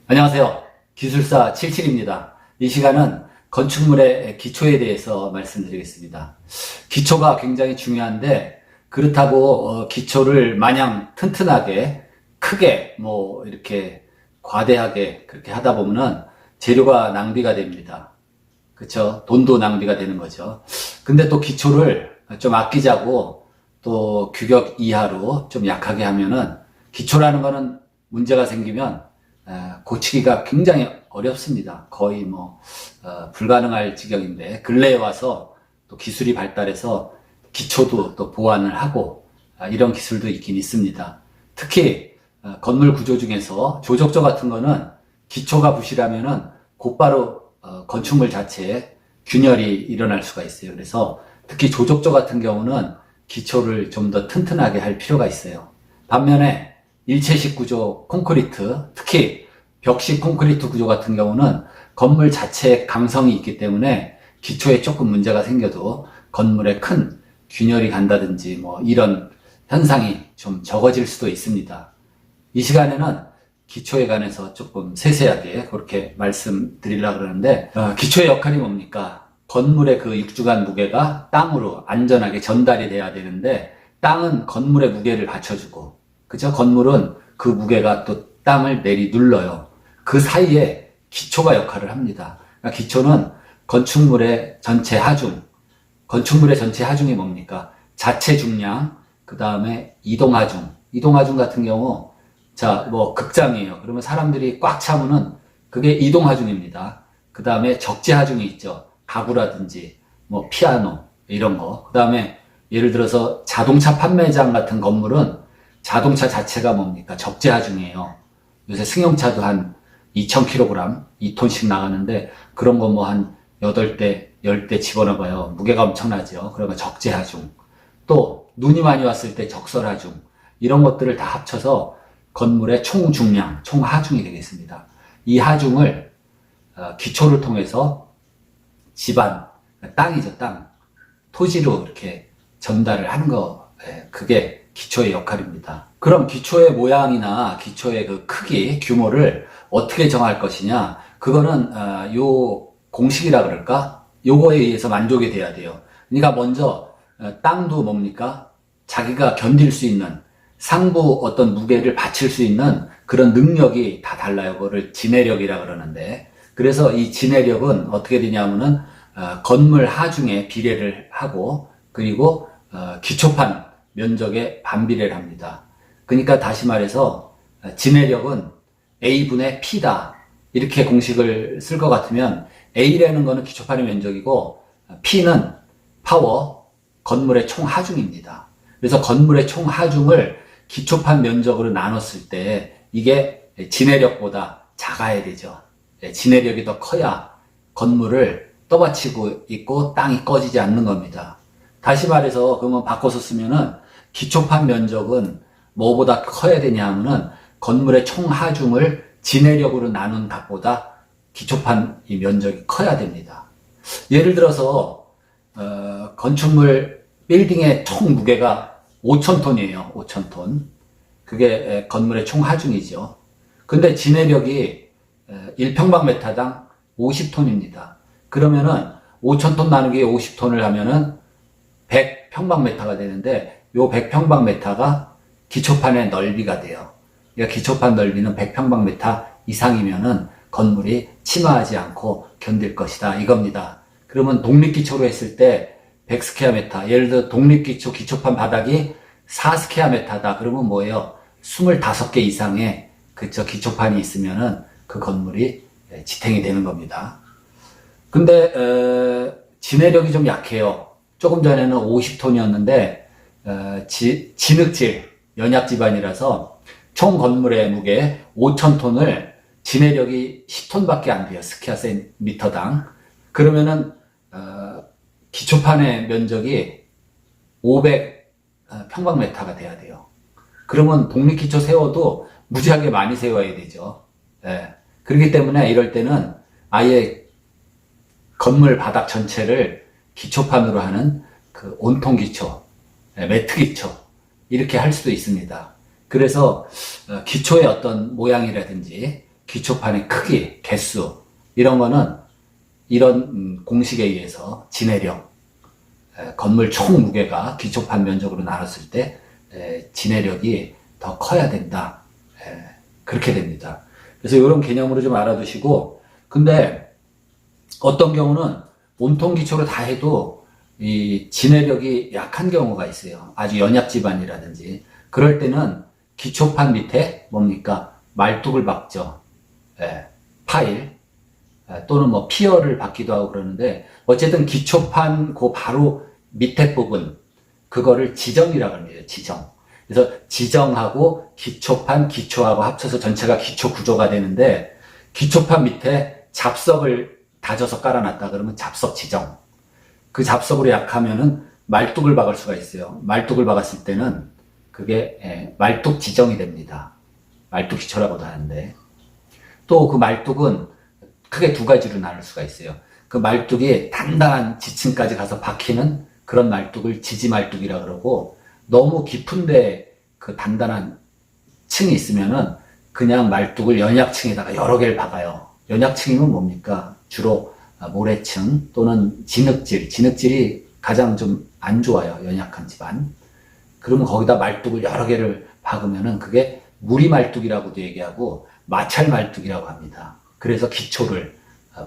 안녕하세요. 기술사 77입니다. 이 시간은 건축물의 기초에 대해서 말씀드리겠습니다. 기초가 굉장히 중요한데 그렇다고 기초를 마냥 튼튼하게 크게 이렇게 과대하게 그렇게 하다 보면은 재료가 낭비가 됩니다. 그쵸? 돈도 낭비가 되는 거죠. 근데 또 기초를 좀 아끼자고 또 규격 이하로 좀 약하게 하면은 기초라는 거는 문제가 생기면 고치기가 굉장히 어렵습니다. 거의 불가능할 지경인데 근래에 와서 또 기술이 발달해서 기초도 또 보완을 하고 이런 기술도 있긴 있습니다. 특히 건물 구조 중에서 조적조 같은 거는 기초가 부실하면은 곧바로 건축물 자체에 균열이 일어날 수가 있어요. 그래서 특히 조적조 같은 경우는 기초를 좀 더 튼튼하게 할 필요가 있어요. 반면에 일체식 구조 콘크리트, 특히 벽식 콘크리트 구조 같은 경우는 건물 자체에 강성이 있기 때문에 기초에 조금 문제가 생겨도 건물에 큰 균열이 간다든지 이런 현상이 좀 적어질 수도 있습니다. 이 시간에는 기초에 관해서 조금 세세하게 그렇게 말씀드리려고 그러는데 기초의 역할이 뭡니까? 건물의 그 육중한 무게가 땅으로 안전하게 전달이 돼야 되는데 땅은 건물의 무게를 받쳐주고 그죠? 건물은 그 무게가 또 땅을 내리 눌러요. 그 사이에 기초가 역할을 합니다. 그러니까 기초는 건축물의 전체 하중, 건축물의 전체 하중이 뭡니까? 자체 중량, 그 다음에 이동하중. 이동하중 같은 경우, 극장이에요. 그러면 사람들이 꽉 차면은 그게 이동하중입니다. 그 다음에 적재하중이 있죠. 가구라든지, 피아노, 이런 거. 그 다음에 예를 들어서 자동차 판매장 같은 건물은 자동차 자체가 뭡니까? 적재하중이에요. 요새 승용차도 한 2000kg, 2톤씩 나가는데 그런 거 한 8대, 10대 집어넣어봐요. 무게가 엄청나죠. 그러면 적재하중. 또 눈이 많이 왔을 때 적설하중. 이런 것들을 다 합쳐서 건물의 총 중량, 총 하중이 되겠습니다. 이 하중을 기초를 통해서 집안, 땅이죠, 땅. 토지로 이렇게 전달을 하는 거, 그게 기초의 역할입니다. 그럼 기초의 모양이나 기초의 그 크기, 규모를 어떻게 정할 것이냐? 그거는 요 공식이라 그럴까? 요거에 의해서 만족이 돼야 돼요. 그러니까 먼저 땅도 뭡니까? 자기가 견딜 수 있는 상부 어떤 무게를 받칠 수 있는 그런 능력이 다 달라요. 그거를 지내력이라 그러는데 그래서 이 지내력은 어떻게 되냐면은 건물 하중에 비례를 하고 그리고 기초판 면적에 반비례를 합니다. 그러니까 다시 말해서 지내력은 A분의 P다. 이렇게 공식을 쓸 것 같으면 A라는 거는 기초판의 면적이고 P는 파워, 건물의 총 하중입니다. 그래서 건물의 총 하중을 기초판 면적으로 나눴을 때 이게 지내력보다 작아야 되죠. 지내력이 더 커야 건물을 떠받치고 있고 땅이 꺼지지 않는 겁니다. 다시 말해서 그러면 바꿔서 쓰면은 기초판 면적은 뭐보다 커야 되냐 하면은 건물의 총 하중을 지내력으로 나눈 값보다 기초판 이 면적이 커야 됩니다. 예를 들어서 건축물 빌딩의 총 무게가 5,000톤이에요. 5,000톤. 그게 건물의 총 하중이죠. 근데 지내력이 1평방미터당 50톤입니다. 그러면은 5,000톤 나누기 50톤을 하면은 100평방미터가 되는데 요 100평방미터가 기초판의 넓이가 돼요. 그러니까 기초판 넓이는 100평방미터 이상이면은 건물이 침하하지 않고 견딜 것이다 이겁니다. 그러면 독립기초로 했을 때 100스퀘어미터, 예를 들어 독립기초 기초판 바닥이 4스퀘어미터다 그러면 뭐예요? 25개 이상의 기초판이 있으면은 그 건물이 지탱이 되는 겁니다. 근데 지내력이 좀 약해요. 조금 전에는 50톤이었는데 진흙질 연약 지반이라서 총 건물의 무게 5,000톤을 지내력이 10톤밖에 안 돼요. 스퀘어미터당. 그러면은 기초판의 면적이 500평방미터가 돼야 돼요. 그러면 독립기초 세워도 무지하게 많이 세워야 되죠. 그렇기 때문에 이럴 때는 아예 건물 바닥 전체를 기초판으로 하는 그 온통 기초, 매트 기초 이렇게 할 수도 있습니다. 그래서 기초의 어떤 모양이라든지 기초판의 크기, 개수 이런 거는 이런 공식에 의해서 진해력, 건물 총 무게가 기초판 면적으로 나눴을 때 진해력이 더 커야 된다. 그렇게 됩니다. 그래서 이런 개념으로 좀 알아두시고, 근데 어떤 경우는 온통 기초로 다 해도 이 진해력이 약한 경우가 있어요. 아주 연약 집안이라든지. 그럴 때는 기초판 밑에 뭡니까? 말뚝을 박죠. 파일 또는 뭐 피어를 박기도 하고 그러는데, 어쨌든 기초판 그 바로 밑에 부분, 그거를 지정이라고 합니다. 지정. 그래서 지정하고 기초판, 기초하고 합쳐서 전체가 기초 구조가 되는데, 기초판 밑에 잡석을 다져서 깔아놨다 그러면 잡석 지정. 그 잡석으로 약하면은 말뚝을 박을 수가 있어요. 말뚝을 박았을 때는 그게 말뚝 지정이 됩니다. 말뚝 기초라고도 하는데, 또 그 말뚝은 크게 두 가지로 나눌 수가 있어요. 그 말뚝이 단단한 지층까지 가서 박히는 그런 말뚝을 지지말뚝이라 그러고, 너무 깊은데 그 단단한 층이 있으면은 그냥 말뚝을 연약층에다가 여러 개를 박아요. 연약층이면 뭡니까? 주로 모래층 또는 진흙질. 진흙질이 가장 좀 안 좋아요. 연약한 집안. 그러면 거기다 말뚝을 여러 개를 박으면은 그게 무리말뚝이라고도 얘기하고 마찰말뚝이라고 합니다. 그래서 기초를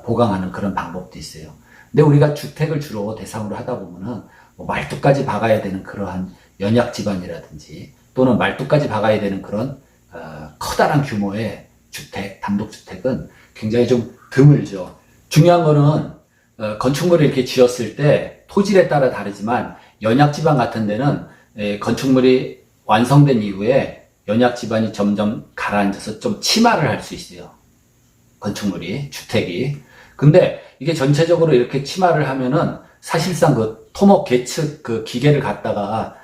보강하는 그런 방법도 있어요. 근데 우리가 주택을 주로 대상으로 하다 보면은 뭐 말뚝까지 박아야 되는 그러한 연약 집안이라든지 또는 말뚝까지 박아야 되는 그런 커다란 규모의 주택, 단독주택은 굉장히 좀 드물죠. 중요한 거는 건축물을 이렇게 지었을 때 토질에 따라 다르지만, 연약 집안 같은 데는 건축물이 완성된 이후에 연약 집안이 점점 가라앉아서 좀 침하를 할 수 있어요. 건축물이, 주택이. 근데 이게 전체적으로 이렇게 침하를 하면은 사실상 그 토목 계측 그 기계를 갖다가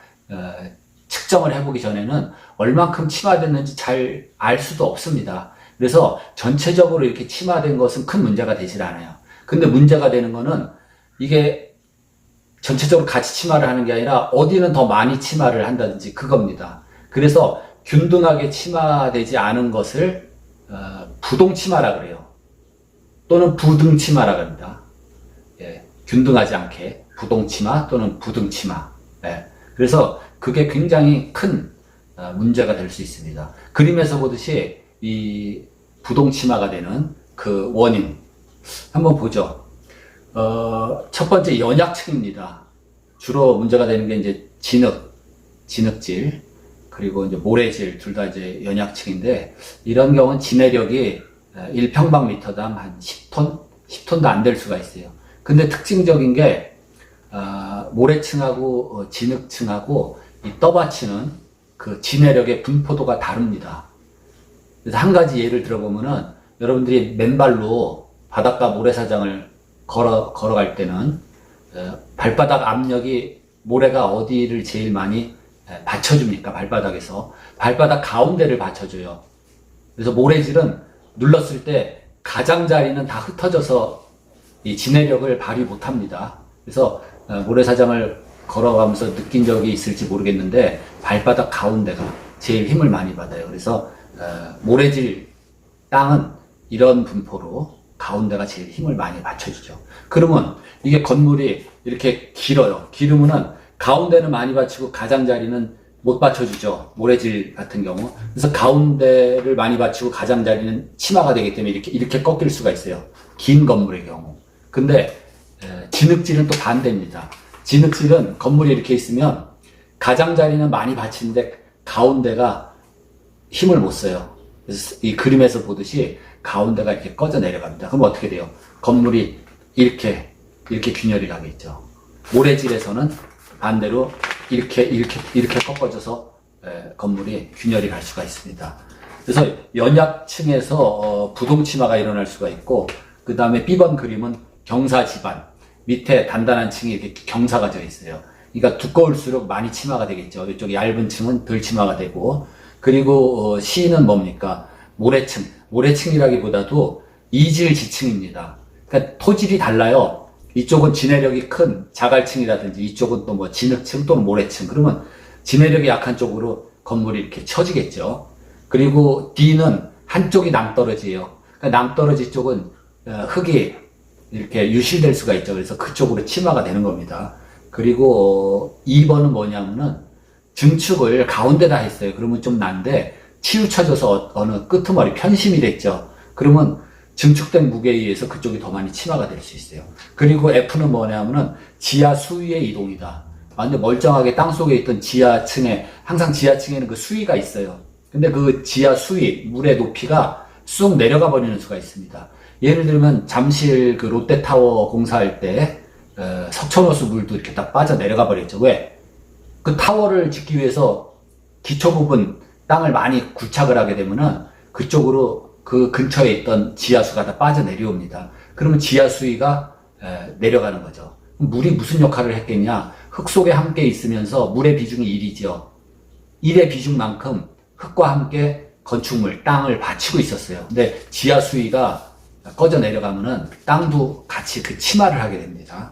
측정을 해보기 전에는 얼만큼 침하됐는지 잘 알 수도 없습니다. 그래서 전체적으로 이렇게 침하된 것은 큰 문제가 되질 않아요. 근데 문제가 되는 거는 이게 전체적으로 같이 침하를 하는 게 아니라 어디는 더 많이 침하를 한다든지 그겁니다. 그래서 균등하게 침하되지 않은 것을 부동침하라 그래요. 또는 부등침하라 합니다. 균등하지 않게 부동침하 또는 부등침하. 그래서 그게 굉장히 큰 문제가 될 수 있습니다. 그림에서 보듯이 이 부동침하가 되는 그 원인 한번 보죠. 첫 번째 연약층입니다. 주로 문제가 되는 게 이제 진흙질, 그리고 이제 모래질, 둘 다 이제 연약층인데, 이런 경우는 진해력이 1평방미터당 한 10톤? 10톤도 안 될 수가 있어요. 근데 특징적인 게, 모래층하고 진흙층하고 이 떠받치는 그 진해력의 분포도가 다릅니다. 그래서 한 가지 예를 들어보면은, 여러분들이 맨발로 바닷가 모래사장을 걸어갈 때는 발바닥 압력이 모래가 어디를 제일 많이 받쳐줍니까? 발바닥에서 발바닥 가운데를 받쳐줘요. 그래서 모래질은 눌렀을 때 가장자리는 다 흩어져서 이 진해력을 발휘 못합니다. 그래서 모래사장을 걸어가면서 느낀 적이 있을지 모르겠는데, 발바닥 가운데가 제일 힘을 많이 받아요. 그래서 모래질 땅은 이런 분포로 가운데가 제일 힘을 많이 받쳐주죠. 그러면 이게 건물이 이렇게 길어요. 길으면은 가운데는 많이 받치고 가장자리는 못 받쳐주죠. 모래질 같은 경우. 그래서 가운데를 많이 받치고 가장자리는 침하가 되기 때문에 이렇게 꺾일 수가 있어요. 긴 건물의 경우. 근데 진흙질은 또 반대입니다. 진흙질은 건물이 이렇게 있으면 가장자리는 많이 받치는데 가운데가 힘을 못 써요. 그래서 이 그림에서 보듯이 가운데가 이렇게 꺼져 내려갑니다. 그럼 어떻게 돼요? 건물이 이렇게 균열이 가겠죠. 모래질에서는 반대로 이렇게 꺾어져서 건물이 균열이 갈 수가 있습니다. 그래서 연약층에서 부동침하가 일어날 수가 있고, 그 다음에 B번 그림은 경사 집안, 밑에 단단한 층이 이렇게 경사가 져 있어요. 그러니까 두꺼울수록 많이 침하가 되겠죠. 이쪽 얇은 층은 덜 침하가 되고, 그리고 C는 뭡니까? 모래층이라기보다도 이질 지층입니다. 그러니까 토질이 달라요. 이쪽은 진해력이 큰 자갈층이라든지 이쪽은 또 뭐 진흙층 또는 모래층. 그러면 진해력이 약한 쪽으로 건물이 이렇게 처지겠죠. 그리고 D는 한쪽이 낭떠러지예요. 그러니까 낭떠러지 쪽은 흙이 이렇게 유실될 수가 있죠. 그래서 그쪽으로 치마가 되는 겁니다. 그리고 2번은 뭐냐면은 증축을 가운데다 했어요. 그러면 좀 난데 치우쳐져서 어느 끄트머리 편심이 됐죠. 그러면 증축된 무게에 의해서 그쪽이 더 많이 치마가 될 수 있어요. 그리고 F는 뭐냐면은 지하 수위의 이동이다. 완전 멀쩡하게 땅속에 있던 지하층에, 항상 지하층에는 그 수위가 있어요. 근데 그 지하 수위, 물의 높이가 쑥 내려가 버리는 수가 있습니다. 예를 들면 잠실 그 롯데타워 공사할 때 석촌호수 물도 이렇게 딱 빠져 내려가 버렸죠. 왜? 그 타워를 짓기 위해서 기초 부분 땅을 많이 굴착을 하게 되면은 그쪽으로 그 근처에 있던 지하수가 다 빠져 내려옵니다. 그러면 지하수위가 내려가는 거죠. 물이 무슨 역할을 했겠냐? 흙 속에 함께 있으면서 물의 비중이 1이죠. 1의 비중만큼 흙과 함께 건축물, 땅을 받치고 있었어요. 근데 지하수위가 꺼져 내려가면은 땅도 같이 그 침하를 하게 됩니다.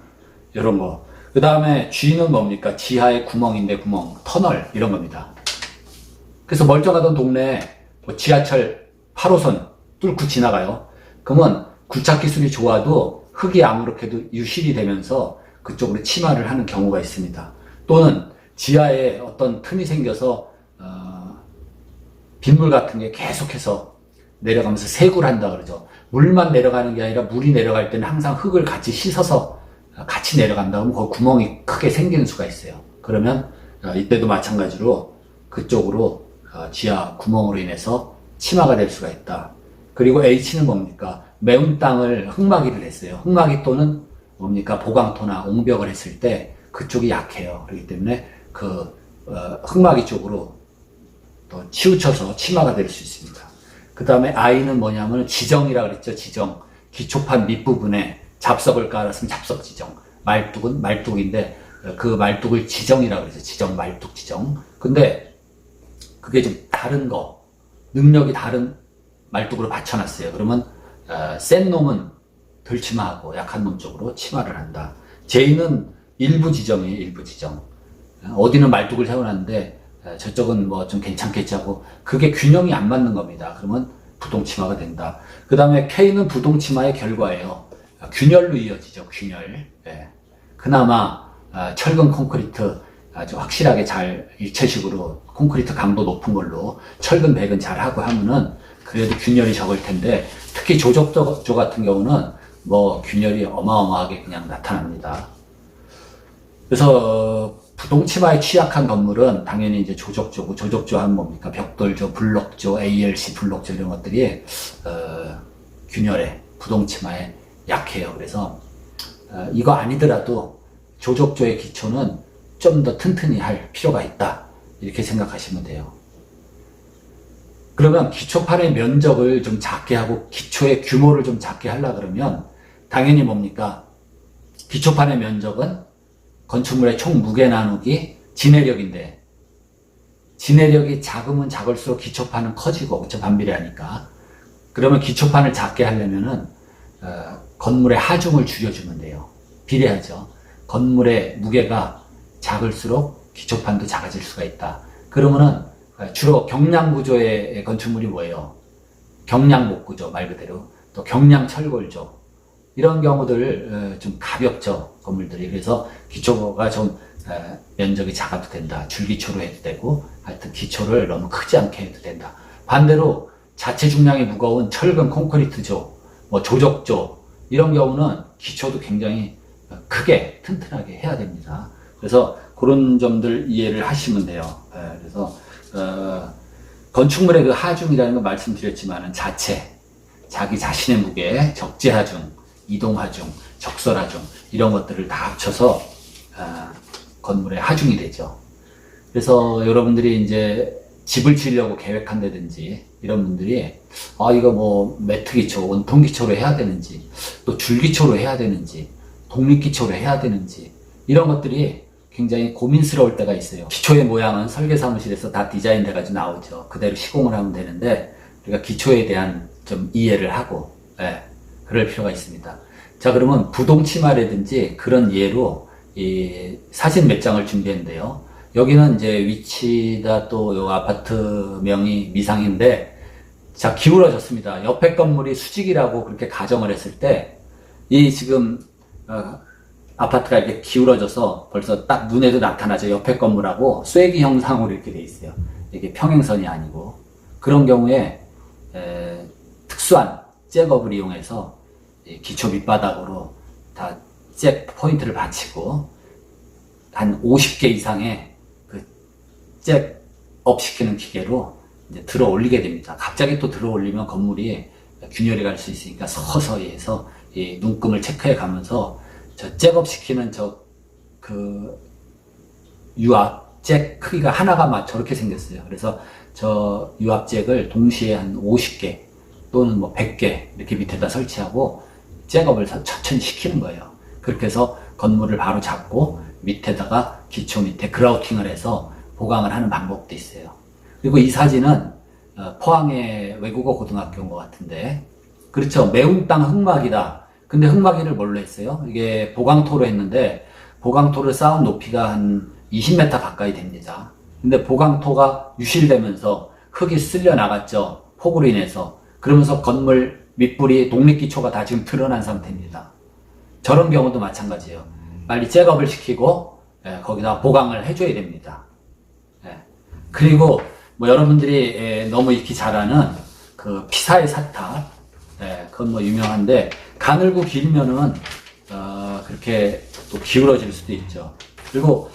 이런 거. 그 다음에 G는 뭡니까? 지하에 구멍인데 구멍, 터널, 이런 겁니다. 그래서 멀쩡하던 동네에 뭐 지하철 8호선 뚫고 지나가요. 그러면 굴착 기술이 좋아도 흙이 아무렇게도 유실이 되면서 그쪽으로 침하를 하는 경우가 있습니다. 또는 지하에 어떤 틈이 생겨서 빗물 같은 게 계속해서 내려가면서 세굴 한다 그러죠. 물만 내려가는 게 아니라 물이 내려갈 때는 항상 흙을 같이 씻어서 같이 내려간다 그러면 그 구멍이 크게 생기는 수가 있어요. 그러면 이때도 마찬가지로 그쪽으로 지하 구멍으로 인해서 침하가 될 수가 있다. 그리고 H는 뭡니까? 매운 땅을 흙막이를 했어요. 흙막이 또는 뭡니까? 보강토나 옹벽을 했을 때 그쪽이 약해요. 그렇기 때문에 그 흙막이 쪽으로 또 치우쳐서 침하가 될 수 있습니다. 그 다음에 I는 뭐냐면 지정이라고 그랬죠. 지정. 기초판 밑부분에 잡석을 깔았으면 잡석 지정. 말뚝은 말뚝인데 그 말뚝을 지정이라고 그래서 지정, 말뚝 지정. 근데 그게 좀 다른 거, 능력이 다른 말뚝으로 받쳐놨어요. 그러면 센 놈은 덜 침하하고 약한 놈 쪽으로 침하를 한다. J는 일부 지정이에요. 일부 지정. 어디는 말뚝을 세워놨는데 저쪽은 뭐 좀 괜찮겠지 하고 그게 균형이 안 맞는 겁니다. 그러면 부동침하가 된다. 그 다음에 K는 부동침하의 결과예요. 균열로 이어지죠. 균열. 예. 그나마 철근 콘크리트 아주 확실하게 잘 일체식으로 콘크리트 강도 높은 걸로 철근 백은 잘 하고 하면은 그래도 균열이 적을 텐데 특히 조적조 같은 경우는 뭐 균열이 어마어마하게 그냥 나타납니다. 그래서 부동침하에 취약한 건물은 당연히 이제 조적조고, 조적조 하면 뭡니까? 벽돌조, 블록조, ALC 블록조 이런 것들이 균열에, 부동침하에 약해요. 그래서 이거 아니더라도 조적조의 기초는 좀 더 튼튼히 할 필요가 있다. 이렇게 생각하시면 돼요. 그러면 기초판의 면적을 좀 작게 하고 기초의 규모를 좀 작게 하려 그러면 당연히 뭡니까? 기초판의 면적은 건축물의 총 무게 나누기 진해력인데 진해력이 작으면 작을수록 기초판은 커지고 그쵸? 반비례하니까. 그러면 기초판을 작게 하려면은 건물의 하중을 줄여주면 돼요. 비례하죠. 건물의 무게가 작을수록 기초판도 작아질 수가 있다. 그러면은 주로 경량구조의 건축물이 뭐예요? 경량목구조 말 그대로. 또 경량철골조. 이런 경우들 좀 가볍죠. 건물들이. 그래서 기초가 좀 면적이 작아도 된다. 줄기초로 해도 되고 하여튼 기초를 너무 크지 않게 해도 된다. 반대로 자체 중량이 무거운 철근 콘크리트조, 뭐 조적조 이런 경우는 기초도 굉장히 크게 튼튼하게 해야 됩니다. 그래서 그런 점들 이해를 하시면 돼요. 그래서 건축물의 그 하중이라는 거 말씀드렸지만은 자기 자신의 무게, 적재하중, 이동하중, 적설하중 이런 것들을 다 합쳐서 건물의 하중이 되죠. 그래서 여러분들이 이제 집을 지으려고 계획한다든지 이런 분들이 이거 뭐 매트 기초, 원통 기초로 해야 되는지 또 줄 기초로 해야 되는지 독립 기초로 해야 되는지 이런 것들이 굉장히 고민스러울 때가 있어요. 기초의 모양은 설계사무실에서 다 디자인 돼가지고 나오죠. 그대로 시공을 하면 되는데 우리가 기초에 대한 좀 이해를 하고 그럴 필요가 있습니다. 자, 그러면 부동치마라든지 그런 예로 이 사진 몇 장을 준비했는데요. 여기는 이제 위치가 또 요 아파트명이 미상인데 자, 기울어졌습니다. 옆에 건물이 수직이라고 그렇게 가정을 했을 때, 이 지금, 아파트가 이렇게 기울어져서 벌써 딱 눈에도 나타나죠. 옆에 건물하고 쐐기 형상으로 이렇게 돼 있어요. 이게 평행선이 아니고. 그런 경우에, 특수한 잭업을 이용해서 기초 밑바닥으로 다 잭 포인트를 받치고, 한 50개 이상의 그 잭업 시키는 기계로 이제 들어 올리게 됩니다. 갑자기 또 들어 올리면 건물이 균열이 갈 수 있으니까 서서히 해서 이 눈금을 체크해 가면서 저 잭업 시키는 유압 잭 크기가 하나가 막 저렇게 생겼어요. 그래서 저 유압 잭을 동시에 한 50개 또는 뭐 100개 이렇게 밑에다 설치하고 잭업을 천천히 시키는 거예요. 그렇게 해서 건물을 바로 잡고 밑에다가 기초 밑에 그라우팅을 해서 보강을 하는 방법도 있어요. 그리고 이 사진은 포항의 외국어 고등학교인 것 같은데, 그렇죠. 매운 땅 흙막이다. 근데 흙막이를 뭘로 했어요? 이게 보강토로 했는데 보강토를 쌓은 높이가 한 20m 가까이 됩니다. 근데 보강토가 유실되면서 흙이 쓸려 나갔죠. 폭우로 인해서. 그러면서 건물 밑불이 독립기초가 다 지금 드러난 상태입니다. 저런 경우도 마찬가지예요. 빨리 잭업을 시키고 거기다 보강을 해줘야 됩니다. 그리고 뭐 여러분들이 너무 익히 잘 아는 그 피사의 사탑, 그건 뭐 유명한데 가늘고 길면은 그렇게 또 기울어질 수도 있죠. 그리고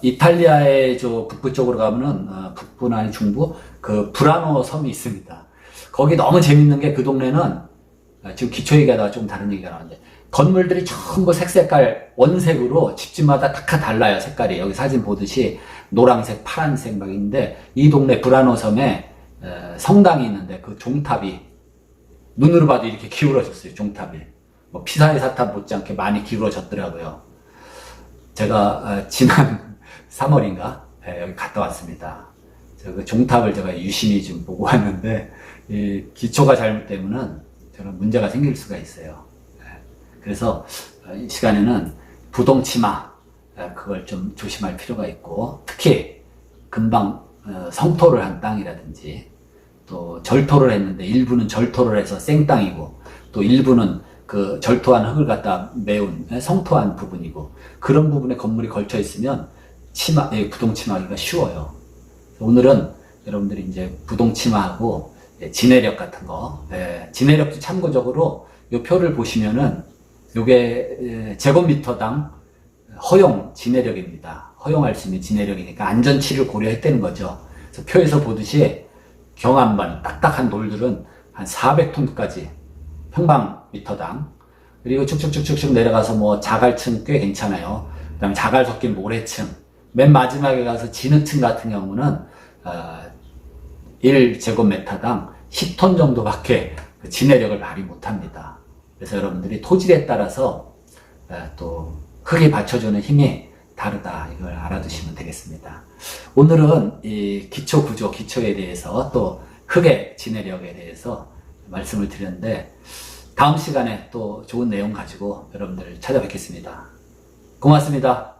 이탈리아의 저 북부 쪽으로 가면은 북부나 아니 중부 그 브라노 섬이 있습니다. 거기 너무 재밌는 게 그 동네는 지금 기초 얘기하다가 좀 다른 얘기가 나왔는데 건물들이 전부 색깔 원색으로 집집마다 다 달라요. 색깔이 여기 사진 보듯이 노란색, 파란색 막 있는데 이 동네 브라노 섬에 성당이 있는데 그 종탑이 눈으로 봐도 이렇게 기울어졌어요. 종탑이 뭐 피사의 사탑 못지않게 많이 기울어졌더라고요. 제가 지난 3월인가 여기 갔다 왔습니다. 그 종탑을 제가 유심히 좀 보고 왔는데 이 기초가 잘못되면은 저는 문제가 생길 수가 있어요. 그래서 이 시간에는 부동치마 그걸 좀 조심할 필요가 있고, 특히 금방 성토를 한 땅이라든지 또 절토를 했는데 일부는 절토를 해서 생땅이고 또 일부는 그 절토한 흙을 갖다 메운 성토한 부분이고 그런 부분에 건물이 걸쳐 있으면 부동치마하기가 쉬워요. 오늘은 여러분들이 이제 부동치마하고 진해력 같은 거, 진해력도 참고적으로 이 표를 보시면은 요게 제곱미터당 허용 진해력입니다. 허용할 수 있는 진해력이니까 안전치를 고려했다는 거죠. 그래서 표에서 보듯이 경암반 딱딱한 돌들은 한 400톤까지 평방미터당, 그리고 쭉쭉쭉쭉 내려가서 뭐 자갈층 꽤 괜찮아요. 그 다음에 자갈 섞인 모래층, 맨 마지막에 가서 진흙층 같은 경우는 1제곱미터당 10톤 정도밖에 진해력을 발휘 못합니다. 그래서 여러분들이 토질에 따라서 또 흙이 받쳐주는 힘이 다르다, 이걸 알아두시면 되겠습니다. 오늘은 이 기초 구조, 기초에 대해서 또 흙의 진해력에 대해서 말씀을 드렸는데 다음 시간에 또 좋은 내용 가지고 여러분들을 찾아뵙겠습니다. 고맙습니다.